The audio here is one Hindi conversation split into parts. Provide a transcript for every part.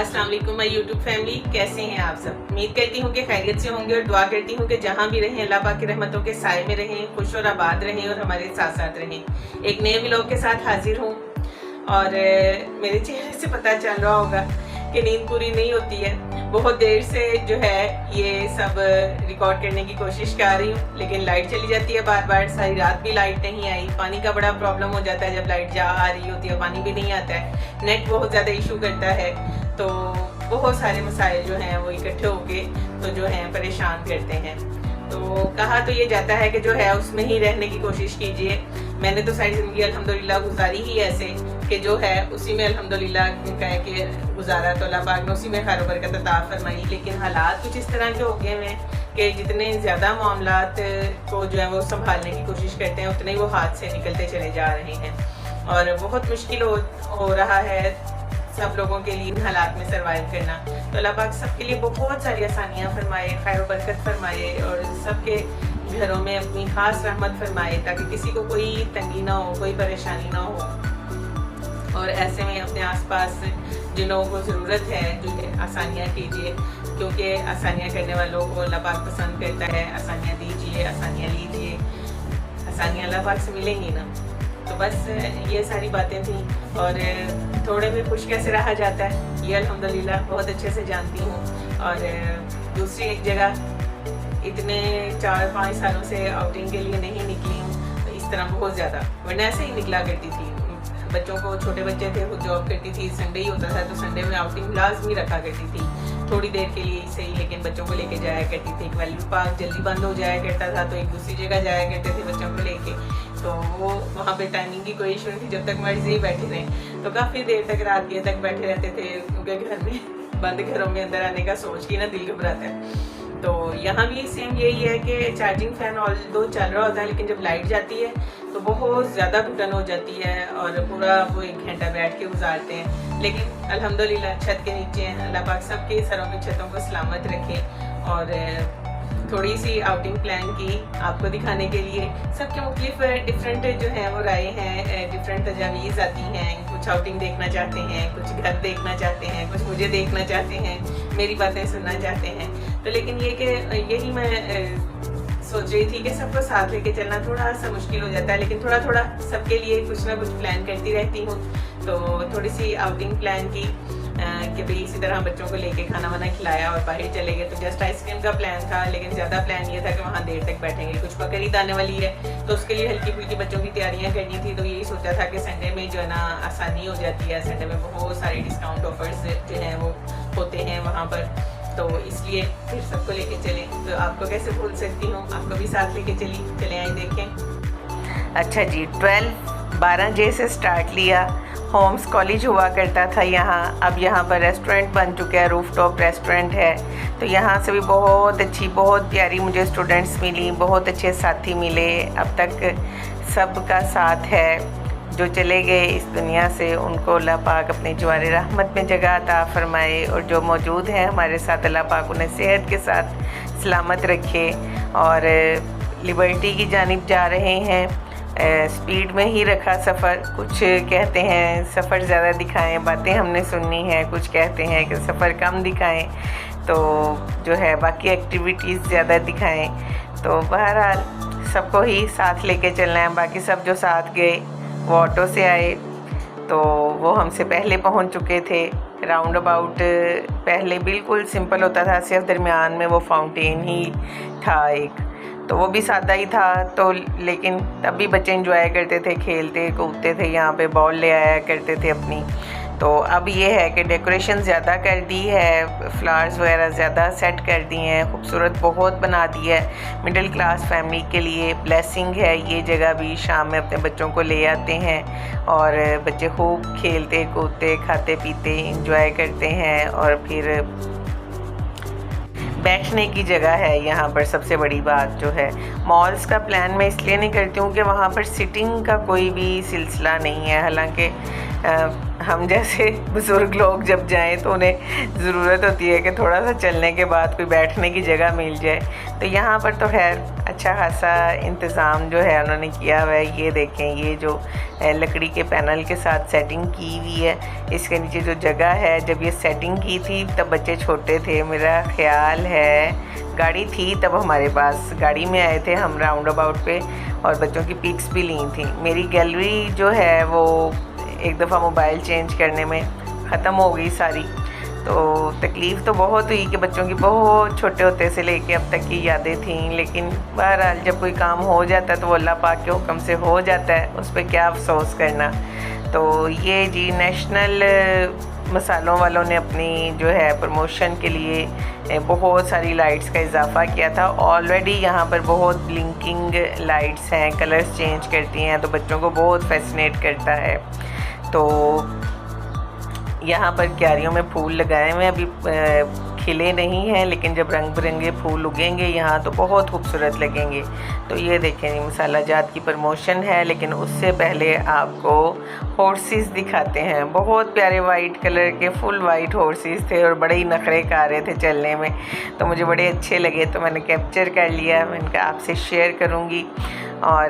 अस्सलाम वालेकुम माय यूट्यूब फैमिली, कैसे हैं आप सब। उम्मीद करती हूँ कि खैरियत से होंगे और दुआ करती हूँ कि जहाँ भी रहें अल्लाह पाक की रहमतों के साए में रहें, खुश और आबाद रहें और हमारे साथ साथ रहें। एक नए व्लॉग के साथ हाजिर हूँ और मेरे चेहरे से पता चल रहा होगा कि नींद पूरी नहीं होती है। बहुत देर से जो है ये सब रिकॉर्ड करने की कोशिश कर रही हूँ, लेकिन लाइट चली जाती है बार बार। सारी रात भी लाइट नहीं आई। पानी का बड़ा प्रॉब्लम हो जाता है जब लाइट जा आ रही होती है, पानी भी नहीं आता है। नेट बहुत ज़्यादा इशू करता है, तो बहुत सारे मसाइल जो हैं वो इकट्ठे होके तो जो हैं परेशान करते हैं। तो कहा तो ये जाता है कि जो है उसमें ही रहने की कोशिश कीजिए। मैंने तो सारी ज़िंदगी अल्हम्दुलिल्लाह गुजारी ही ऐसे कि जो है उसी में अल्हम्दुलिल्लाह कह के गुजारा, तो अल्लाह पाक ने उसी में खैर बरकत अता फरमाई। लेकिन हालात कुछ इस तरह के हो गए हैं कि जितने ज़्यादा मामलात को जो है वो संभालने की कोशिश करते हैं उतने ही वो हाथ से निकलते चले जा रहे हैं और बहुत मुश्किल हो रहा है सब लोगों के लिए इन हालात में सरवाइव करना। तो अल्लाह पाक सबके लिए बहुत सारी आसानियाँ फरमाए, खैर बरकत फरमाए और सबके घरों में अपनी खास रहमत फरमाए ताकि किसी को कोई तंगी ना हो, कोई परेशानी ना हो। और ऐसे में अपने आसपास जिन लोगों को ज़रूरत है जो आसानियाँ कीजिए, क्योंकि आसानियाँ करने वालों को अल्लाह पाक पसंद करता है। आसानियाँ दीजिए, आसानियाँ लीजिए, आसानियाँ अल्लाह पाक से मिलेंगी ना। तो बस ये सारी बातें थी। और थोड़े में खुश कैसे रहा जाता है ये अल्हम्दुलिल्लाह बहुत अच्छे से जानती हूँ। और दूसरी एक जगह इतने 4-5 सालों से आउटिंग के लिए नहीं निकली हूँ तो इस तरह बहुत ज़्यादा, वरना ऐसे ही निकला करती थी। बच्चों को, छोटे बच्चे थे, खुद जॉब करती थी, संडे ही होता था तो संडे में आउटिंग लाजमी रखा करती थी, थोड़ी देर के लिए ही सही, लेकिन बच्चों को लेके जाया करती थी। वैल्यू पार्क जल्दी बंद हो जाया करता था तो एक दूसरी जगह जाया करते थे बच्चों को लेके, तो वो वहाँ पे टाइमिंग की कोई इशू नहीं थी, जब तक मर्जी बैठे रहे तो काफ़ी देर तक रात के तक बैठे रहते थे, क्योंकि घर में बंद घरों में अंदर आने का सोच के ना दिल घबराता है। तो यहाँ भी सेम यही है कि चार्जिंग फ़ैन ऑल दो चल रहा होता है, लेकिन जब लाइट जाती है तो बहुत ज़्यादा घुटन हो जाती है और पूरा वो 1 घंटा बैठ के गुजारते हैं। लेकिन अल्हम्दुलिल्लाह छत के नीचे हैं, अल्लाह पाक सबके सरों की छतों को सलामत रखे। और थोड़ी सी आउटिंग प्लान की आपको दिखाने के लिए। सबके मुख्तलिफ डिफरेंट जो हैं वो राय हैं, डिफरेंट तजावीज़ आती हैं। कुछ आउटिंग देखना चाहते हैं, कुछ घर देखना चाहते हैं, कुछ मुझे देखना चाहते हैं, मेरी बातें सुनना चाहते हैं। तो लेकिन ये कि यही मैं सोच रही थी कि सबको साथ लेके चलना थोड़ा सा मुश्किल हो जाता है, लेकिन थोड़ा थोड़ा सबके लिए कुछ ना कुछ प्लान करती रहती हूँ। तो थोड़ी सी आउटिंग प्लान की कि भाई इसी तरह बच्चों को लेके खाना वाना खिलाया और बाहर चले गए। तो जस्ट आइसक्रीम का प्लान था, लेकिन ज़्यादा प्लान ये था कि वहाँ देर तक बैठेंगे। कुछ बकरीद आने वाली है तो उसके लिए हल्की फुल्की बच्चों की तैयारियाँ करनी थी, तो यही सोचा था कि संडे में जो है ना आसानी हो जाती है। संडे में बहुत सारे डिस्काउंट ऑफर्स जो हैं वो होते हैं वहाँ पर, तो इसलिए फिर सबको लेके चले। तो आपको कैसे भूल सकती हूँ, आपको भी साथ लेके चले आए देखें। अच्छा जी, 12 जे से स्टार्ट लिया। होम्स कॉलेज हुआ करता था यहाँ, अब यहाँ पर रेस्टोरेंट बन चुका है, रूफटॉप रेस्टोरेंट है। तो यहाँ से भी बहुत अच्छी, बहुत प्यारी मुझे स्टूडेंट्स मिली, बहुत अच्छे साथी मिले। अब तक सबका साथ है। जो चले गए इस दुनिया से उनको अल्लाह पाक अपने जवार रहमत में जगह अता फरमाए, और जो मौजूद हैं हमारे साथ अल्लाह पाक उन्हें सेहत के साथ सलामत रखे। और लिबर्टी की जानिब जा रहे हैं। स्पीड में ही रखा सफ़र। कुछ कहते हैं सफ़र ज़्यादा दिखाएं, बातें हमने सुननी है। कुछ कहते हैं कि सफ़र कम दिखाएं, तो जो है बाकी एक्टिविटीज़ ज़्यादा दिखाएं। तो बहरहाल सबको ही साथ लेके चलना है। बाकी सब जो साथ गए वो ऑटो से आए, तो वो हमसे पहले पहुंच चुके थे। राउंड अबाउट पहले बिल्कुल सिंपल होता था, सिर्फ दरमियान में वो फाउंटेन ही था एक, तो वो भी सादा ही था। तो लेकिन तब भी बच्चे एंजॉय करते थे, खेलते कूदते थे, यहाँ पे बॉल ले आया करते थे अपनी। तो अब ये है कि डेकोरेशन ज़्यादा कर दी है, फ्लावर्स वगैरह ज़्यादा सेट कर दी हैं, खूबसूरत बहुत बना दी है। मिडिल क्लास फैमिली के लिए ब्लेसिंग है ये जगह भी। शाम में अपने बच्चों को ले आते हैं और बच्चे खूब खेलते कूदते, खाते पीते, इंजॉय करते हैं। और फिर बैठने की जगह है यहाँ पर। सबसे बड़ी बात जो है, मॉल्स का प्लान मैं इसलिए नहीं करती हूँ कि वहाँ पर सिटिंग का कोई भी सिलसिला नहीं है। हालांकि हम जैसे बुज़ुर्ग लोग जब जाएं तो उन्हें ज़रूरत होती है कि थोड़ा सा चलने के बाद कोई बैठने की जगह मिल जाए। तो यहाँ पर तो खैर अच्छा खासा इंतज़ाम जो है उन्होंने किया हुआ है। ये देखें, ये जो लकड़ी के पैनल के साथ सेटिंग की हुई है, इसके नीचे जो जगह है, जब ये सेटिंग की थी तब बच्चे छोटे थे, मेरा ख्याल है गाड़ी थी तब हमारे पास, गाड़ी में आए थे हम राउंड अबाउट पे और बच्चों की पिक्स भी ली थी। मेरी गैलरी जो है वो एक दफ़ा मोबाइल चेंज करने में ख़त्म हो गई सारी, तो तकलीफ़ तो बहुत हुई कि बच्चों की बहुत छोटे होते से लेके अब तक की यादें थीं। लेकिन बहरहाल जब कोई काम हो जाता है तो वो अल्लाह पाक के हुक्म से हो जाता है, उस पर क्या अफसोस करना। तो ये जी नेशनल मसालों वालों ने अपनी जो है प्रमोशन के लिए बहुत सारी लाइट्स का इजाफ़ा किया था। ऑलरेडी यहाँ पर बहुत ब्लिंकिंग लाइट्स हैं, कलर्स चेंज करती हैं, तो बच्चों को बहुत फैसिनेट करता है। तो यहाँ पर क्यारियों में फूल लगाए हुए अभी खिले नहीं हैं, लेकिन जब रंग बिरंगे फूल उगेंगे यहाँ तो बहुत खूबसूरत लगेंगे। तो ये देखें, मसाला जात की प्रमोशन है, लेकिन उससे पहले आपको हॉर्सेस दिखाते हैं। बहुत प्यारे वाइट कलर के फुल वाइट हॉर्सेस थे और बड़े ही नखरे खा रहे थे चलने में, तो मुझे बड़े अच्छे लगे, तो मैंने कैप्चर कर लिया। मैंने कहा आपसे शेयर करूँगी। और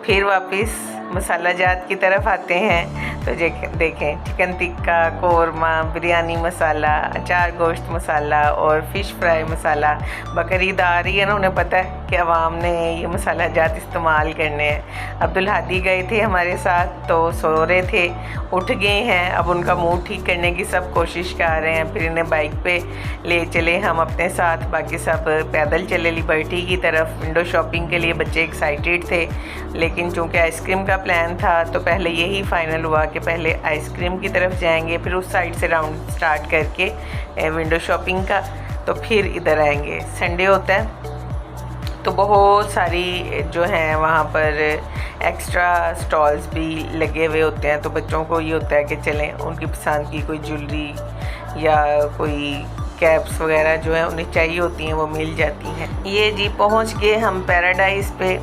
फिर वापस मसाला जात की तरफ आते हैं तो देखें चिकन टिक्का, कौरमा, बिरयानी मसाला, अचार गोश्त मसाला और फ़िश फ्राई मसाला। बकरीद आ रही है ना, उन्हें पता है कि अवाम ने ये मसाला जात इस्तेमाल करने हैं। अब्दुल हादी गए थे हमारे साथ तो सो रहे थे, उठ गए हैं, अब उनका मूड ठीक करने की सब कोशिश कर रहे हैं। फिर इन्हें बाइक पे ले चले हम अपने साथ, बाकी सब पैदल चले लिबर्टी की तरफ विंडो शॉपिंग के लिए। बच्चे एक्साइटेड थे, लेकिन चूँकि आइसक्रीम का प्लान था तो पहले यही फ़ाइनल हुआ कि पहले आइसक्रीम की तरफ जाएंगे, फिर उस साइड से राउंड स्टार्ट करके विंडो शॉपिंग का, तो फिर इधर आएंगे। संडे होता है तो बहुत सारी जो हैं वहाँ पर एक्स्ट्रा स्टॉल्स भी लगे हुए होते हैं, तो बच्चों को ये होता है कि चलें उनकी पसंद की कोई ज्वेलरी या कोई कैप्स वगैरह जो है उन्हें चाहिए होती हैं वो मिल जाती हैं। ये जी पहुँच गए हम पैराडाइज़ पे।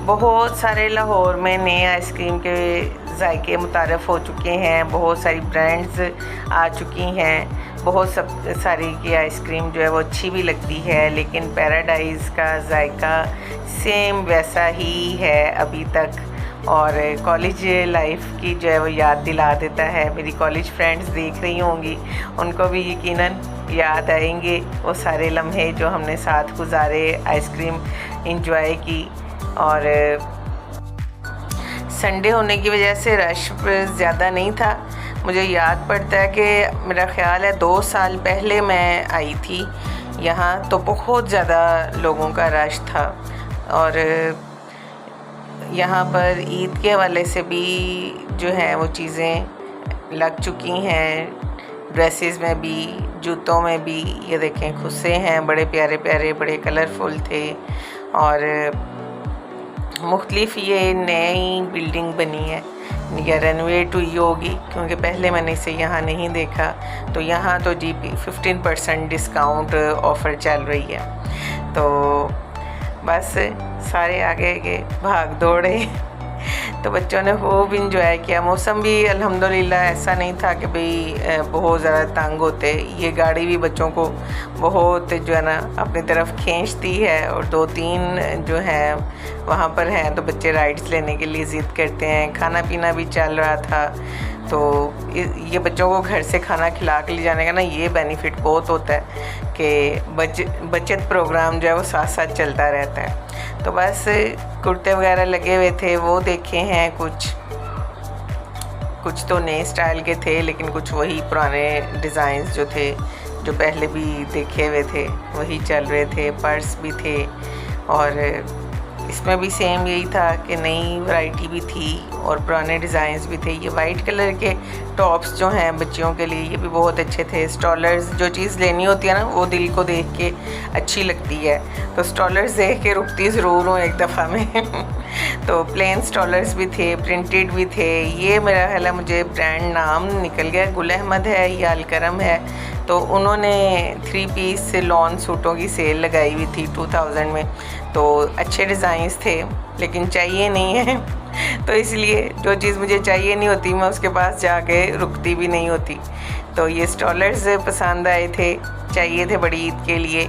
बहुत सारे लाहौर में नए आइसक्रीम के जायके मुतारफ़ हो चुके हैं, बहुत सारी ब्रांड्स आ चुकी हैं, बहुत सारी की आइसक्रीम जो है वो अच्छी भी लगती है, लेकिन पैराडाइज़ का जायका सेम वैसा ही है अभी तक, और कॉलेज लाइफ की जो है वो याद दिला देता है। मेरी कॉलेज फ्रेंड्स देख रही होंगी, उनको भी यकीनन याद आएंगे वो सारे लम्हे जो हमने साथ गुजारे, आइसक्रीम इंजॉय की। और संडे होने की वजह से रश ज़्यादा नहीं था। मुझे याद पड़ता है कि मेरा ख़्याल है 2 साल पहले मैं आई थी यहाँ, तो बहुत ज़्यादा लोगों का रश था। और यहाँ पर ईद के हवाले से भी जो है वो चीज़ें लग चुकी हैं, ड्रेसेस में भी, जूतों में भी। ये देखें खुस्से हैं, बड़े प्यारे प्यारे, बड़े कलरफुल थे। और मुख्तलिफ ये नई बिल्डिंग बनी है या रेनोवेट हुई होगी, क्योंकि पहले मैंने इसे यहाँ नहीं देखा। तो यहाँ तो जी 15% डिस्काउंट ऑफ़र चल रही है। तो बस सारे आगे के भाग दौड़े, तो बच्चों ने खूब इंजॉय किया। मौसम भी अल्हम्दुलिल्लाह ऐसा नहीं था कि भाई बहुत ज़्यादा तंग होते। ये गाड़ी भी बच्चों को बहुत जो है ना अपनी तरफ खींचती है, और 2-3 जो हैं वहाँ पर हैं, तो बच्चे राइड्स लेने के लिए ज़िद करते हैं। खाना पीना भी चल रहा था, तो ये बच्चों को घर से खाना खिला के ले जाने का ना ये बेनिफिट बहुत होता है कि बचत प्रोग्राम जो है वो साथ साथ चलता रहता है। तो बस कुर्ते वगैरह लगे हुए थे वो देखे हैं, कुछ तो नए स्टाइल के थे, लेकिन कुछ वही पुराने डिज़ाइंस जो थे जो पहले भी देखे हुए थे वही चल रहे थे। पर्स भी थे, और इसमें भी सेम यही था कि नई वैरायटी भी थी और पुराने डिज़ाइंस भी थे। ये वाइट कलर के टॉप्स जो हैं बच्चियों के लिए ये भी बहुत अच्छे थे। स्टॉलर्स, जो चीज़ लेनी होती है ना वो दिल को देख के अच्छी लगती है, तो स्टॉलर्स देख के रुकती ज़रूर हूँ एक दफ़ा में। तो प्लेन स्टॉलर्स भी थे, प्रिंटेड भी थे। ये मेरा ख्याल है मुझे ब्रांड नाम निकल गया, गुल अहमद है या अलकरम है, तो उन्होंने 3 पीस लॉन सूटों की सेल लगाई हुई थी 2000 में। तो अच्छे डिज़ाइंस थे लेकिन चाहिए नहीं है तो इसलिए जो चीज़ मुझे चाहिए नहीं होती मैं उसके पास जाके रुकती भी नहीं होती। तो ये स्टॉलर्स पसंद आए थे, चाहिए थे बड़ी ईद के लिए,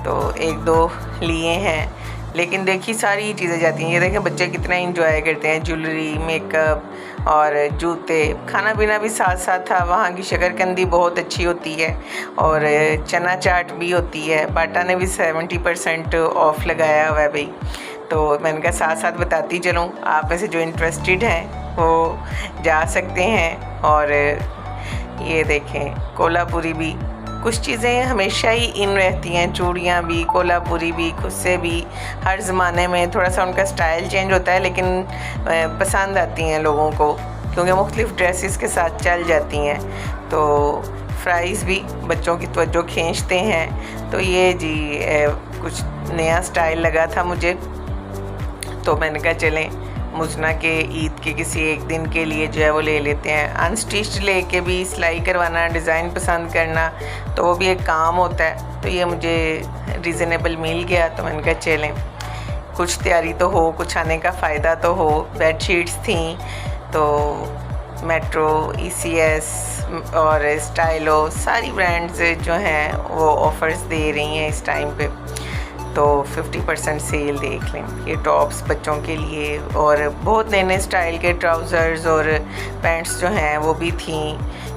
तो 1-2 लिए हैं। लेकिन देखिए सारी चीज़ें जाती हैं। ये देखें बच्चे कितना इंजॉय करते हैं, ज्वेलरी, मेकअप और जूते। खाना पीना भी साथ साथ था। वहाँ की शकरकंदी बहुत अच्छी होती है और चना चाट भी होती है। बाटा ने भी 70% ऑफ लगाया हुआ है भाई। तो मैंने कहा साथ साथ बताती चलूँ, आप में से जो इंटरेस्टेड हैं वो जा सकते हैं। और ये देखें कोल्हापुरी भी, कुछ चीज़ें हमेशा ही इन रहती हैं, चूड़ियाँ भी, कोल्हापुरी भी, खुस्से भी। हर ज़माने में थोड़ा सा उनका स्टाइल चेंज होता है लेकिन पसंद आती हैं लोगों को क्योंकि मुख्तलिफ़ ड्रेसेस के साथ चल जाती हैं। तो फ्राइज़ भी बच्चों की तवज्जो खींचते हैं। तो ये जी कुछ नया स्टाइल लगा था मुझे, तो मैंने कहा चलें मुजना के ईद के किसी एक दिन के लिए जो है वो ले लेते हैं। अनस्टिच्ड लेके भी सिलाई करवाना, डिज़ाइन पसंद करना, तो वो भी एक काम होता है। तो ये मुझे रीज़नेबल मिल गया, तो मैंने कहा चलें कुछ तैयारी तो हो, कुछ आने का फ़ायदा तो हो। बेडशीट्स थी तो मेट्रो, ECS और स्टाइलो, सारी ब्रांड्स जो हैं वो ऑफ़र्स दे रही हैं इस टाइम पे। तो 50% सेल देख लें। ये टॉप्स बच्चों के लिए और बहुत नए नए स्टाइल के ट्राउज़र्स और पैंट्स जो हैं वो भी थी।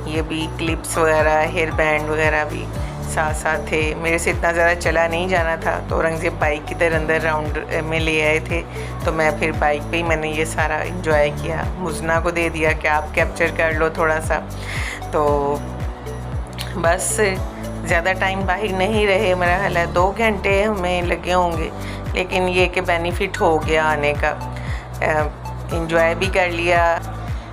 ये भी क्लिप्स वगैरह, हेयर बैंड वगैरह भी साथ साथ थे। मेरे से इतना ज़्यादा चला नहीं जाना था तो औरंगज़ेब बाइक की तरह अंदर राउंड में ले आए थे, तो मैं फिर बाइक पे ही मैंने ये सारा इंजॉय किया। मुजना को दे दिया कि आप कैप्चर कर लो थोड़ा सा। तो बस ज़्यादा टाइम बाहर नहीं रहे, मेरा ख्याल है 2 घंटे हमें लगे होंगे, लेकिन ये कि बेनिफिट हो गया आने का, इंजॉय भी कर लिया।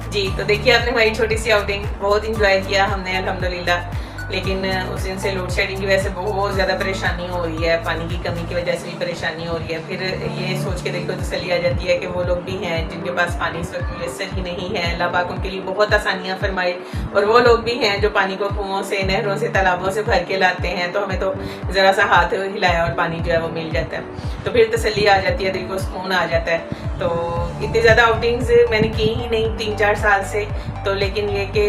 जी तो देखिए आपने हमारी छोटी सी आउटिंग बहुत इंजॉय किया हमने अल्हम्दुलिल्लाह। लेकिन उस दिन से लोड शेडिंग की वजह से बहुत ज़्यादा परेशानी हो रही है, पानी की कमी की वजह से भी परेशानी हो रही है। फिर ये सोच के देखो तसल्ली आ जाती है कि वो लोग भी हैं जिनके पास पानी इस वक्त मुयसर ही नहीं है। अल्लाह पाक उनके लिए बहुत आसानियाँ फरमाए। और वो लोग भी हैं जो पानी को कुओं से, नहरों से, तालाबों से भर के लाते हैं, तो हमें तो ज़रा सा हाथ हिलाया और पानी जो है वो मिल जाता है, तो फिर तसल्ली आ जाती है, दिल को सुकून आ जाता है। तो इतनी ज़्यादा आउटिंग्स मैंने की ही नहीं 3-4 साल से, तो लेकिन ये कि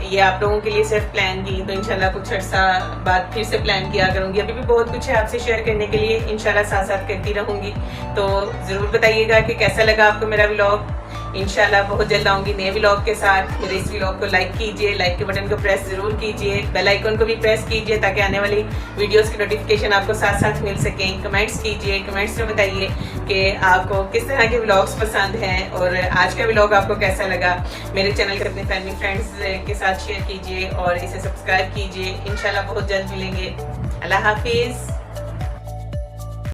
ये आप लोगों के लिए सिर्फ प्लान की, तो इंशाल्लाह कुछ अर्सा बाद फिर से प्लान किया करूँगी। अभी भी बहुत कुछ है आपसे शेयर करने के लिए, इंशाल्लाह साथ साथ करती रहूँगी। तो ज़रूर बताइएगा कि कैसा लगा आपको मेरा व्लॉग। इंशाल्लाह बहुत जल्द आऊँगी नए व्लॉग के साथ। मेरे इस व्लॉग को लाइक कीजिए, लाइक के बटन को प्रेस ज़रूर कीजिए, बेल आइकन को भी प्रेस कीजिए ताकि आने वाली वीडियोस की नोटिफिकेशन आपको साथ साथ मिल सकें। कमेंट्स कीजिए, कमेंट्स में बताइए कि आपको किस तरह के व्लॉग्स पसंद हैं और आज का व्लॉग आपको कैसा लगा। मेरे चैनल को अपने फैमिली फ्रेंड्स के साथ शेयर कीजिए और इसे सब्सक्राइब कीजिए। इंशाल्लाह बहुत जल्द मिलेंगे। अल्लाह हाफिज़।